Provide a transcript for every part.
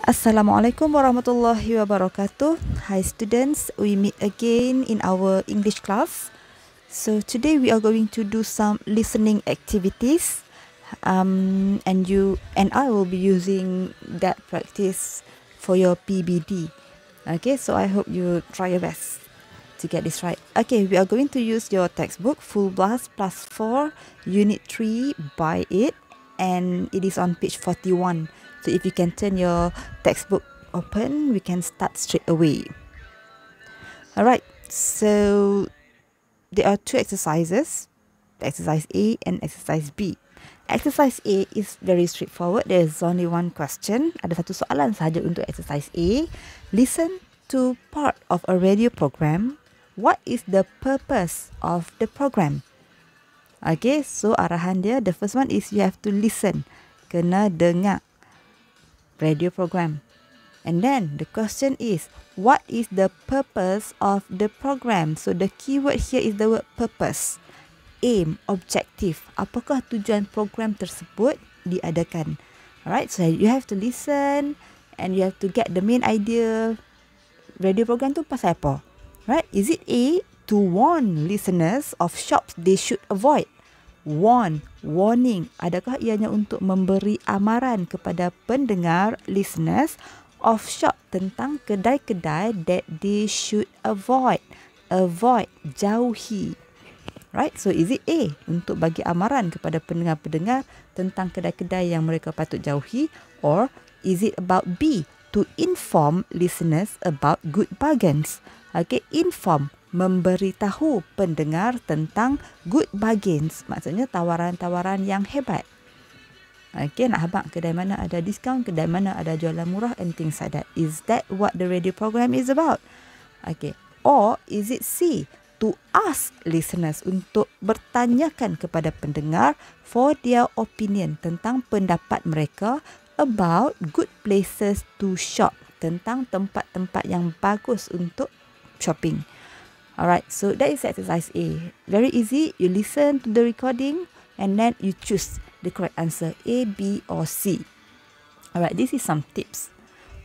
Assalamualaikum warahmatullahi wabarakatuh. Hi students, we meet again in our English class. So today we are going to do some listening activities. And you and I will be using that practice for your PBD. Okay, so I hope you try your best to get this right. Okay, we are going to use your textbook Full Blast Plus 4 Unit 3 by 8, and it is on page 41. So if you can turn your textbook open, we can start straight away. Alright, so there are two exercises, exercise A and exercise B. Exercise A is very straightforward. There is only one question. Ada satu soalan sahaja untuk exercise A. Listen to part of a radio program. What is the purpose of the program? Okay, so arahan dia, the first one is you have to listen. Kena dengar radio program. And then the question is, what is the purpose of the program? So the keyword here is the word purpose. Aim, objective. Apakah tujuan program tersebut diadakan? Alright, so you have to listen and you have to get the main idea. Radio program tu pasal apa? Right? Is it A, to warn listeners of shops they should avoid? Warn, warning. Adakah ianya untuk memberi amaran kepada pendengar, listeners, of shop tentang kedai-kedai that they should avoid? Avoid, jauhi. Right? So is it A, untuk bagi amaran kepada pendengar-pendengar tentang kedai-kedai yang mereka patut jauhi? Or is it about B, to inform listeners about good bargains? Okay, inform, memberitahu pendengar tentang good bargains. Maksudnya tawaran-tawaran yang hebat. Okay, nak habaq kedai mana ada diskaun, kedai mana ada jualan murah and things like that. Is that what the radio program is about? Okay. Or is it C, to ask listeners, untuk bertanyakan kepada pendengar for their opinion, tentang pendapat mereka about good places to shop, tentang tempat-tempat yang bagus untuk shopping. Alright, so that is exercise A. Very easy. You listen to the recording and then you choose the correct answer, A, B or C. Alright, this is some tips.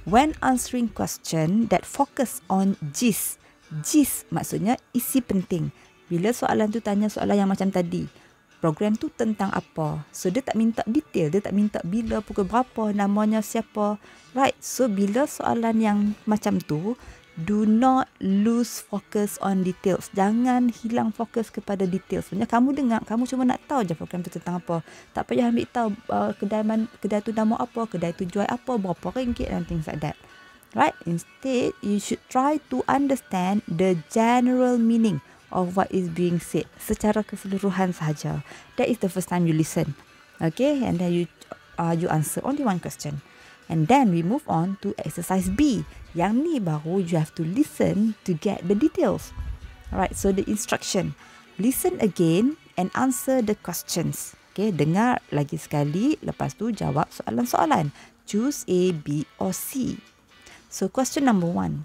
When answering question that focus on gist. Gist maksudnya isi penting. Bila soalan tu tanya soalan yang macam tadi, program tu tentang apa? So dia tak minta detail, dia tak minta bila, pukul berapa, namanya siapa. Right, so bila soalan yang macam tu, do not lose focus on details. Jangan hilang fokus kepada details. Sebenarnya kamu dengar, kamu cuma nak tahu je program tu tentang apa. Tak payah ambil tahu kedai tu nama apa, kedai tu jual apa, berapa ringgit and things like that. Right? Instead, you should try to understand the general meaning of what is being said secara keseluruhan sahaja. That is the first time you listen. Okay? And then you answer only one question. And then we move on to exercise B. Yang ni baru you have to listen to get the details. Alright, so the instruction. Listen again and answer the questions. Okay, dengar lagi sekali, lepas tu jawab soalan-soalan. Choose A, B or C. So question number 1.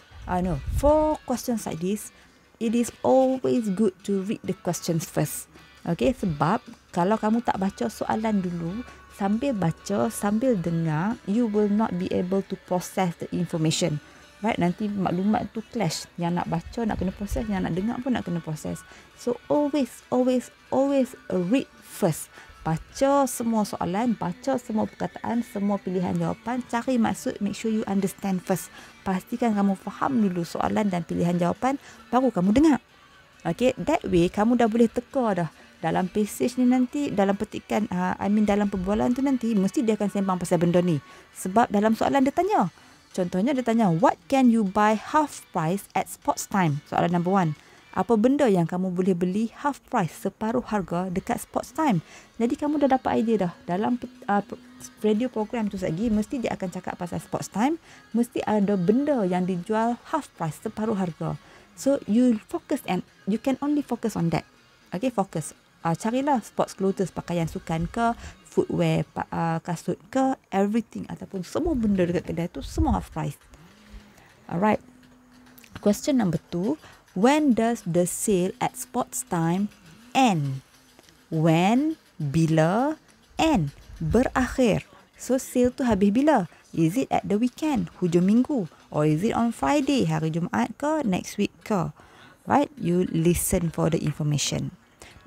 For questions like this, it is always good to read the questions first. Okay, sebab kalau kamu tak baca soalan dulu, sambil baca, sambil dengar, you will not be able to process the information. Right? Nanti maklumat tu clash. Yang nak baca nak kena proses, yang nak dengar pun nak kena proses. So always read first. Baca semua soalan, baca semua perkataan, semua pilihan jawapan, cari maksud, make sure you understand first. Pastikan kamu faham dulu soalan dan pilihan jawapan, baru kamu dengar. Okay, that way kamu dah boleh teka dah. Dalam passage ni nanti, dalam petikan, dalam perbualan tu nanti, mesti dia akan sembang pasal benda ni. Sebab dalam soalan dia tanya. Contohnya dia tanya, what can you buy half price at sports time? Soalan number 1. Apa benda yang kamu boleh beli half price, separuh harga dekat sports time? Jadi kamu dah dapat idea dah. Dalam radio program tu lagi, mesti dia akan cakap pasal sports time. Mesti ada benda yang dijual half price, separuh harga. So you focus and you can only focus on that. Okay, focus. Carilah sports clothes, pakaian sukan ke, footwear, kasut ke, everything ataupun semua benda dekat kedai tu semua half price. Alright. Question number 2. When does the sale at sports time end? When, bila, end, berakhir. So sale tu habis bila? Is it at the weekend, hujung minggu? Or is it on Friday, hari Jumaat ke, next week ke? Right? You listen for the information.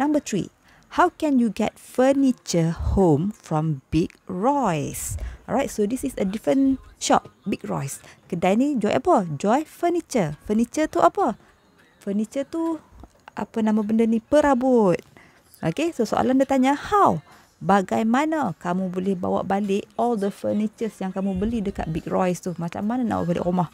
Number 3. How can you get furniture home from Big Roy's? Alright, so this is a different shop, Big Roy's. Kedai ni jual apa? Jual furniture. Furniture tu apa? Furniture tu, apa nama benda ni? Perabot. Okay, so soalan dia tanya, how? Bagaimana kamu boleh bawa balik all the furnitures yang kamu beli dekat Big Roy's tu? Macam mana nak bawa balik rumah?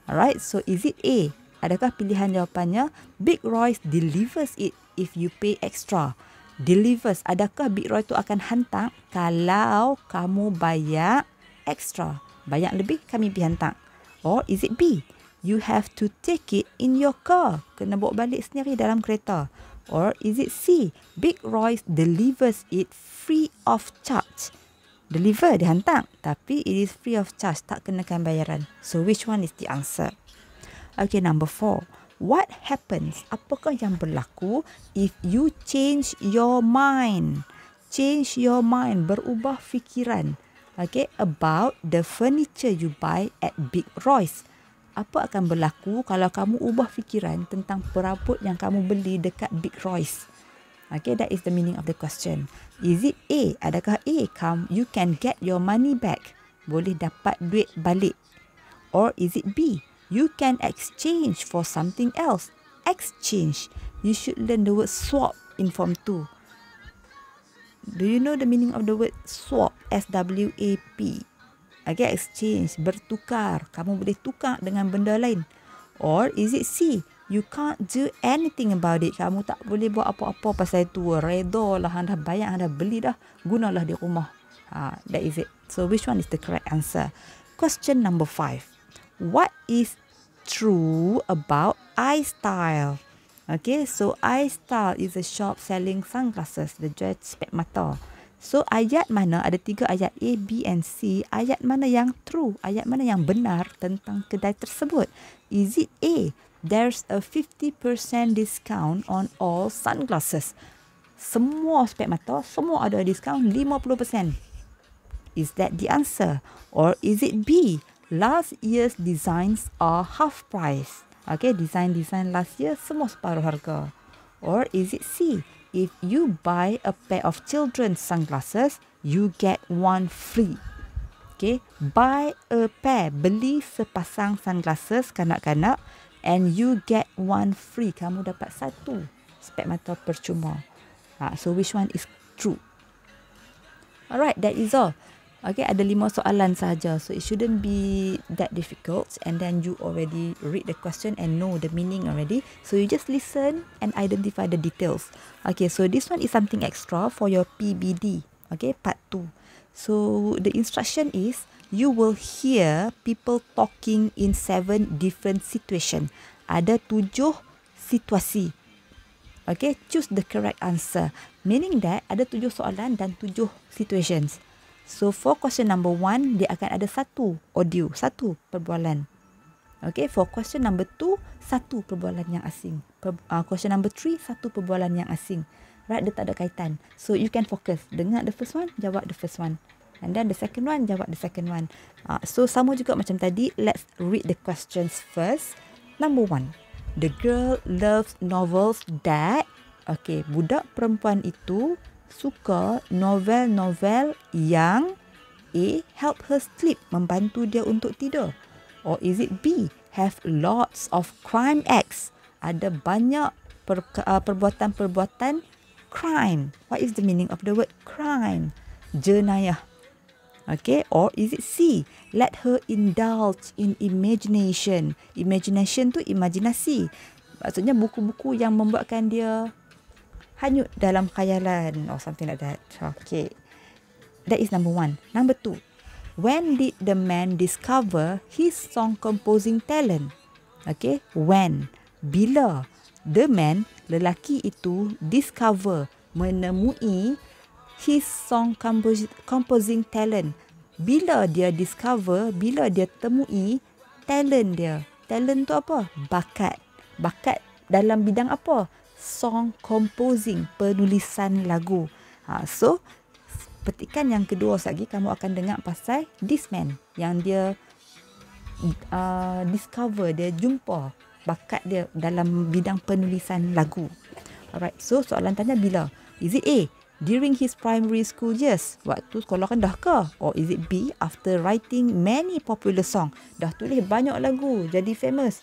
Alright, so is it A? Adakah pilihan jawapannya Big Roy's delivers it if you pay extra? Delivers, adakah Big Roy tu akan hantar kalau kamu bayar extra? Bayar lebih, kami pergi hantar. Or is it B? You have to take it in your car. Kena bawa balik sendiri dalam kereta. Or is it C? Big Roy delivers it free of charge. Deliver, dia hantar. Tapi it is free of charge. Tak kenakan bayaran. So which one is the answer? Okay, number 4. What happens? Apakah yang berlaku if you change your mind? Change your mind, berubah fikiran. Okay, about the furniture you buy at Big Roy's. Apa akan berlaku kalau kamu ubah fikiran tentang perabot yang kamu beli dekat Big Roy's? Okay, that is the meaning of the question. Is it A? Adakah A, you can get your money back? Boleh dapat duit balik. Or is it B? You can exchange for something else. Exchange. You should learn the word swap in Form 2. Do you know the meaning of the word swap? S-W-A-P. Okay, exchange. Bertukar. Kamu boleh tukar dengan benda lain. Or is it C? You can't do anything about it. Kamu tak boleh buat apa-apa pasal itu. Redha lah. Anda bayar, anda beli dah. Gunalah di rumah. That is it. So which one is the correct answer? Question number 5. What is true about iStyle? Okay, so iStyle is a shop selling sunglasses. Dia jual spek mata. So ayat mana? Ada 3 ayat A, B and C. Ayat mana yang true? Ayat mana yang benar tentang kedai tersebut? Is it A? There's a 50% discount on all sunglasses. Semua spek mata, semua ada diskaun 50%. Is that the answer? Or is it B? Last year's designs are half price. Okay, design last year semua separuh harga. Or is it C? If you buy a pair of children's sunglasses, you get one free. Okay, buy a pair, beli sepasang sunglasses kanak-kanak and you get one free. Kamu dapat satu spek mata percuma. So which one is true? Alright, that is all. Okay, ada 5 soalan sahaja. So it shouldn't be that difficult. And then you already read the question and know the meaning already. So you just listen and identify the details. Okay, so this one is something extra for your PBD. Okay, part 2. So the instruction is, you will hear people talking in 7 different situations. Ada 7 situasi. Okay, choose the correct answer. Meaning that ada 7 soalan dan 7 situations. So for question number 1, dia akan ada 1 audio, 1 perbualan. Okay, for question number 2, 1 perbualan yang asing. Question number 3, 1 perbualan yang asing. Right, dia tak ada kaitan. So you can focus. Dengar the first one, jawab the first one. And then the second one, jawab the second one. So sama juga macam tadi. Let's read the questions first. Number 1. The girl loves novels that... Okay, budak perempuan itu suka novel-novel yang A. Help her sleep, membantu dia untuk tidur. Or is it B. Have lots of crime acts, ada banyak perbuatan-perbuatan crime. What is the meaning of the word crime? Jenayah. Okay, or is it C? Let her indulge in imagination. Imagination tu imajinasi. Maksudnya buku-buku yang membuatkan dia hanyut dalam khayalan or something like that. Okay. That is number 1. Number 2. When did the man discover his song composing talent? Okay. When? Bila the man, lelaki itu, discover, menemui his song composing talent. Bila dia discover, bila dia temui talent dia. Talent tu apa? Bakat. Bakat dalam bidang apa? Song composing, penulisan lagu. So petikan yang kedua lagi, kamu akan dengar pasal this man yang dia discover, dia jumpa bakat dia dalam bidang penulisan lagu. Alright, so soalan tanya bila? Is it A, during his primary school years, waktu sekolah rendah ke? Or is it B, after writing many popular song, dah tulis banyak lagu, jadi famous,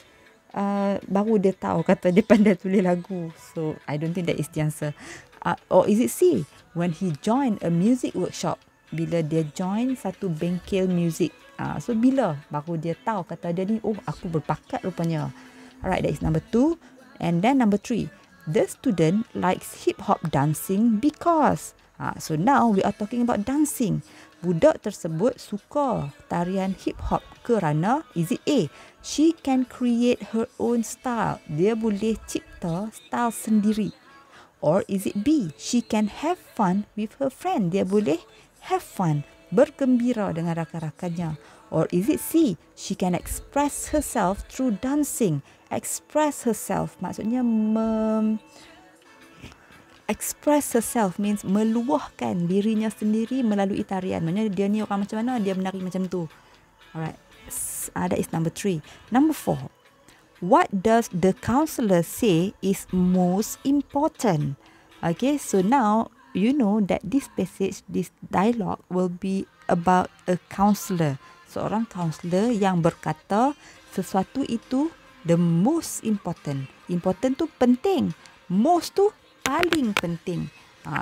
baru dia tahu kata dia pandai tulis lagu. So I don't think that is the answer. Or is it C, when he joined a music workshop, bila dia join satu bengkel music, so bila baru dia tahu kata dia ni, oh aku berbakat rupanya. Alright, that is number 2. And then number 3, the student likes hip-hop dancing because. So now we are talking about dancing. Budak tersebut suka tarian hip-hop kerana, is it A, she can create her own style, dia boleh cipta style sendiri. Or is it B, she can have fun with her friend, dia boleh have fun, bergembira dengan rakan-rakannya. Or is it C, she can express herself through dancing. Express herself maksudnya express herself means meluahkan dirinya sendiri melalui tarian. Maksudnya dia ni orang macam mana, dia menari macam tu. Alright, that is number 3. Number 4, what does the counselor say is most important? Okay, so now you know that this passage, this dialogue will be about a counselor. Seorang counselor yang berkata sesuatu itu the most important. Important tu penting. Most tu paling penting.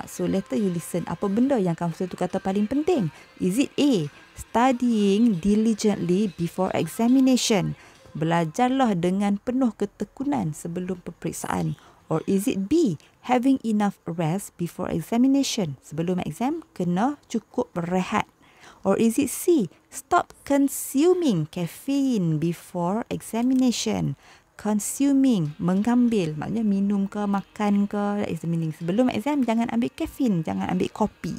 So later you listen. Apa benda yang counselor tu kata paling penting? Is it A, studying diligently before examination? Belajarlah dengan penuh ketekunan sebelum peperiksaan. Or is it B, having enough rest before examination? Sebelum exam, kena cukup rehat. Or is it C, stop consuming caffeine before examination? Consuming, mengambil, maknanya minum ke, makan ke, that is the meaning. Sebelum exam, jangan ambil caffeine, jangan ambil kopi.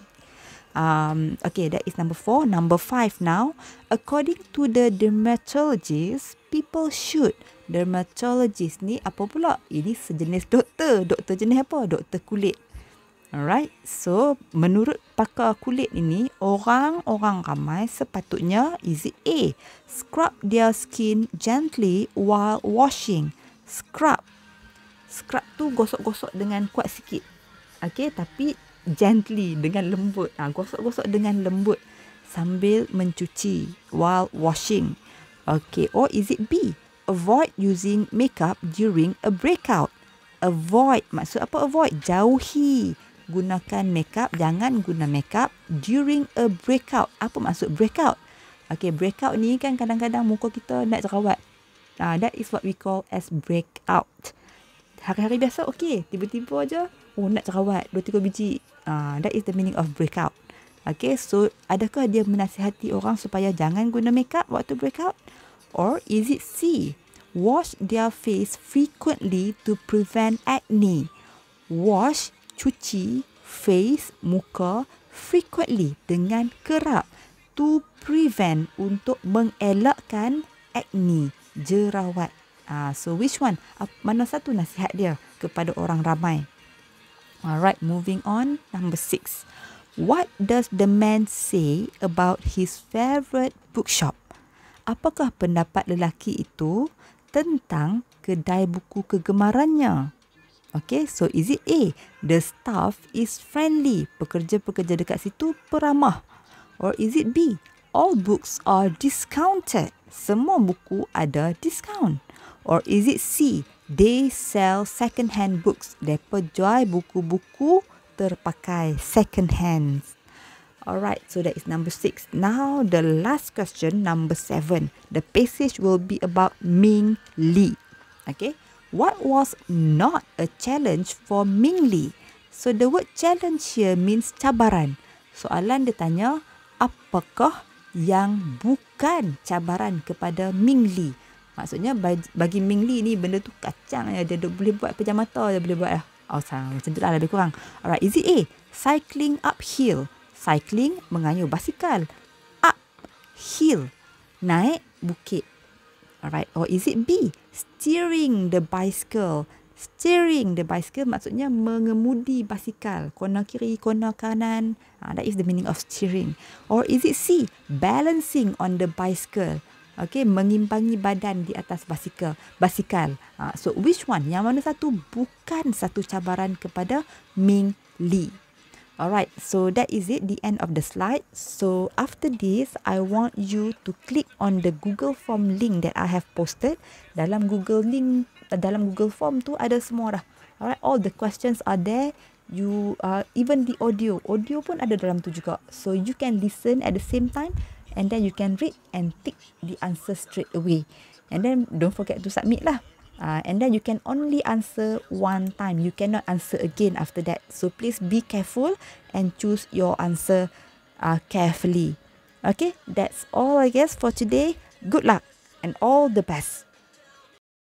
Okay, that is number 4. Number 5 now. According to the dermatologist, people should. Dermatologist ni apa pula? Ini sejenis doktor. Doktor jenis apa? Doktor kulit. Alright, so menurut pakar kulit ini, orang-orang ramai sepatutnya, is it A, scrub their skin gently while washing. Scrub tu gosok-gosok dengan kuat sikit. Okay, tapi gently, dengan lembut. Gosok-gosok dengan lembut sambil mencuci while washing. Okay, or is it B, avoid using makeup during a breakout. Avoid, maksud apa avoid? Jauhi gunakan makeup, jangan guna makeup during a breakout. Apa maksud breakout? Okay, breakout ni kan kadang-kadang muka kita nak jerawat. That is what we call as breakout. Hari-hari biasa okay, tiba-tiba aja nak jerawat 2-3 biji. That is the meaning of breakout. Okay, so adakah dia menasihati orang supaya jangan guna makeup waktu breakout? Or is it C, wash their face frequently to prevent acne? Wash, cuci face, muka frequently, dengan kerap, to prevent, untuk mengelakkan acne, jerawat. So which one? Mana satu nasihat dia kepada orang ramai? Alright, moving on. Number 6. What does the man say about his favourite bookshop? Apakah pendapat lelaki itu tentang kedai buku kegemarannya? Okay, so is it A, the staff is friendly, pekerja-pekerja dekat situ peramah? Or is it B, all books are discounted, semua buku ada diskaun? Or is it C, they sell second-hand books, mereka jual buku-buku terpakai, second-hand? Alright, so that is number 6. Now the last question, number 7. The passage will be about Ming Li. Okay, what was not a challenge for Ming Li? So the word challenge here means cabaran. Soalan dia tanya, apakah yang bukan cabaran kepada Ming Li? Maksudnya bagi Ming Li ni benda tu kacang ya. Dia boleh buat pejam mata, dia boleh buat macam tu lah lebih kurang. Alright, is it A, cycling uphill? Cycling, mengayuh basikal. Up, hill, naik bukit. Alright, or is it B, steering the bicycle? Steering the bicycle maksudnya mengemudi basikal. Corner kiri, corner kanan. That is the meaning of steering. Or is it C? Balancing on the bicycle. Okay, mengimbangi badan di atas basikal. So which one? Yang mana satu? Bukan satu cabaran kepada Ming Lee. Alright, so that is it, the end of the slide. So after this, I want you to click on the Google Form link that I have posted. Dalam Google Form tu ada semua dah. Alright, all the questions are there. You even the audio pun ada dalam tu juga. So you can listen at the same time, and then you can read and tick the answer straight away. And then don't forget to submit lah. And then you can only answer one time. You cannot answer again after that. So please be careful and choose your answer carefully. Okay, that's all I guess for today. Good luck and all the best.